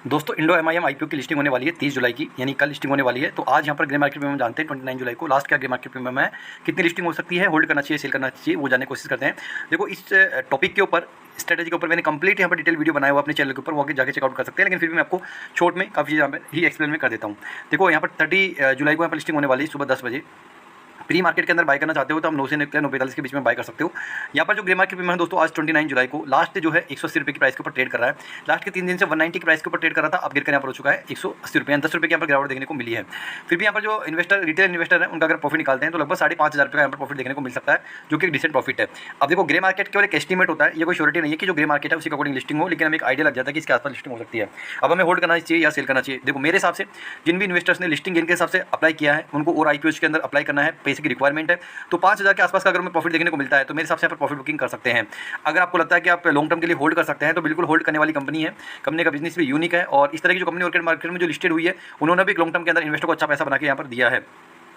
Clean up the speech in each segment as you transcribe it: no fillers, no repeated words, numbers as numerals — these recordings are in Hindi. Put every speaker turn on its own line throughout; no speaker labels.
दोस्तों इंडो एमआईएम आईपीओ की लिस्टिंग होने वाली है 30 जुलाई की, यानी कल लिस्टिंग होने वाली है। तो आज यहाँ पर ग्रे मार्केट में हम जानते हैं 29 जुलाई को लास्ट क्या ग्रे मार्केट में है, कितनी लिस्टिंग हो सकती है, होल्ड करना चाहिए, सेल करना चाहिए, वो जानने की कोशिश करते हैं। देखो इस टॉपिक के ऊपर, स्ट्रेटेजी के ऊपर मैंने कंप्लीट यहाँ पर डिटेल वीडियो बनाया हुआ अपने चैनल के ऊपर, वो आगे जाके चेकआउट कर सकते हैं। लेकिन फिर भी मैं आपको शॉर्ट में काफ़ी यहाँ पर ही एक्सप्लेन में कर देता हूँ। देखो यहाँ पर 30 जुलाई को यहाँ पर लिस्टिंग होने वाली है सुबह 10 बजे। प्री मार्केट के अंदर बाय करना चाहते हो तो हम 9 से 9:45 के बीच में बाय कर सकते हो। यहाँ पर जो ग्रे मार्केट में है दोस्तों, आज 29 जुलाई को लास्ट जो है 180 रुपये की प्राइस के ऊपर ट्रेड कर रहा है। लास्ट के 3 दिन से 190 की प्राइस के ऊपर ट्रेड कर रहा था, अब गिर कर यहाँ पर हो चुका है 180 रुपये, 10 रुपये की यहाँ पर गिरावट देखने को मिली है। फिर भी यहाँ पर जो इन्वेस्टर, रिटेल इन्वेस्टर है, उनका अगर प्रॉफिट निकालते हैं तो लगभग 5,500 रुपये का यहाँ पर प्रॉफिट देखने को मिल सकता है, जो कि एक डिसेंट प्रॉफिट है। अब देखो ग्रे मार्केट केवल एक एस्टीमेट होता है, ये कोई श्योरिटी नहीं है कि जो ग्रे मार्केट है उसी अकॉर्डिंग लिस्टिंग हो, लेकिन हमें एक आइडिया लग जाता है कि इसके आसपास लिस्टिंग हो सकती है। अब हमें होल्ड करना चाहिए या सेल करना चाहिए। देखो मेरे हिसाब से जिन भी इन्वेस्टर्स ने लिस्टिंग गेन के हिसाब से अप्लाई किया है, उनको और आईपीओ के अंदर अप्लाई करना है, पैसे की रिक्वायरमेंट है, तो 5,000 के आसपास का अगर हमें प्रॉफिट देखने को मिलता है तो मेरे हिसाब से यहाँ पर प्रॉफिट बुकिंग कर सकते हैं। अगर आपको लगता है कि आप लॉन्ग टर्म के लिए होल्ड कर सकते हैं तो बिल्कुल होल्ड करने वाली कंपनी है। कंपनी का बिजनेस भी यूनिक है और इस तरह की जो कंपनी मार्केट में जो लिस्टेड हुई है, उन्होंने भी एक लॉन्ग टर्म के अंदर इन्वेस्टर को अच्छा पैसा बना के यहाँ पर दिया है।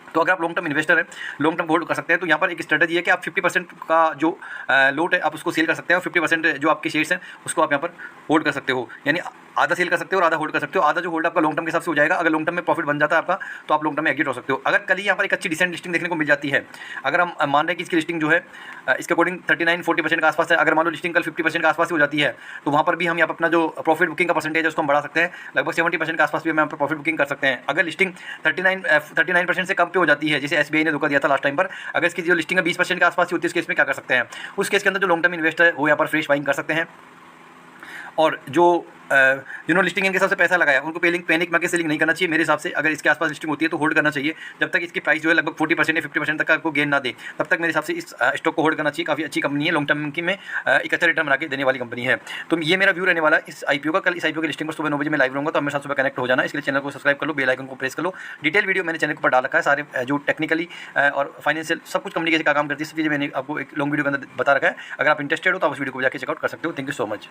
तो अगर आप लॉन्ग टर्म इन्वेस्टर हैं, लॉन्ग टर्म होल्ड कर सकते हैं, तो यहाँ पर एक स्ट्रेटजी है कि आप 50% का जो लोट है आप उसको सेल कर सकते हैं और 50% जो आपके शेयर्स हैं उसको आप यहाँ पर होल्ड कर सकते हो, यानी आधा सेल कर सकते हो और आधा होल्ड कर सकते हो। आधा जो होल्ड आपका लॉन्ग टर्म के हिसाब से हो जाएगा, अगर लॉन्ग टर्म में प्रॉफिट बन जाता है आपका तो आप लॉन्ग टर्म में एग्जिट हो सकते हो। अगर कल ही यहाँ पर एक अच्छी डिसेंट लिस्टिंग देखने को मिल जाती है, अगर हम मान रहे हैं कि इसकी लिस्टिंग जो है इसके अकॉर्डिंग 39-40% के आसपास है, अगर मान लो लिस्टिंग कल 50% के आसपास हो जाती है तो वहाँ पर भी हम यहाँ पर अपना जो प्रॉफिट बुकिंग का परसेंटेज है उसको हम बढ़ा सकते हैं, लगभग 70% के आसपास भी हम यहाँ पर प्रॉफिट बुकिंग कर सकते हैं। अगर लिस्टिंग 39% से कम पे हो जाती है, जैसे SBI ने धोखा दिया था लास्ट टाइम पर, अगर इसकी जो लिस्टिंग है 20% के आसपास ही होती है, उस केस में क्या कर सकते हैं, उस केस के अंदर जो लॉन्ग टर्म इन्वेस्टर है वो यहाँ पर फ्रेश बाइंग कर सकते हैं। और जो जिन्होंने लिस्टिंग इनके हिसाब से पैसा लगाया उनको पैनिक में सेलिंग नहीं करना चाहिए मेरे हिसाब से। अगर इसके आसपास लिस्टिंग होती है तो होल्ड करना चाहिए, जब तक इसकी प्राइस जो है लगभग 40% या 50% तक का आपको गेन ना दे, तब तक मेरे हिसाब से इस स्टॉक को होल्ड करना चाहिए। काफ़ी अच्छी कंपनी है, लॉन्ग टर्म की में एक अच्छा रिटर्न बना के देने वाली कंपनी है। तो ये मेरा व्यू रहने वाला है इस आईपीओ का। कल इस आईपीओ की लिस्टिंग पर सुबह 9 बजे मैं लाइव रहूँगा, तो मेरे साथ सुबह कनेक्ट हो जाना। इसके लिए चैनल को सब्सक्राइब कर लो, बेल आइकन को प्रेस कर लो। डिटेल वीडियो मैंने चैनल पर डाल रखा है, सारे जो टेक्निकली और फाइनेंशियल सब कुछ कंपनी कैसे काम करती है, सब चीज़ें मैंने आपको एक लॉन्ग वीडियो के अंदर बता रखा है। अगर आप इंटरेस्टेड हो तो आप उस वीडियो को जाकर चेकआउट कर सकते हो। Thank you so much.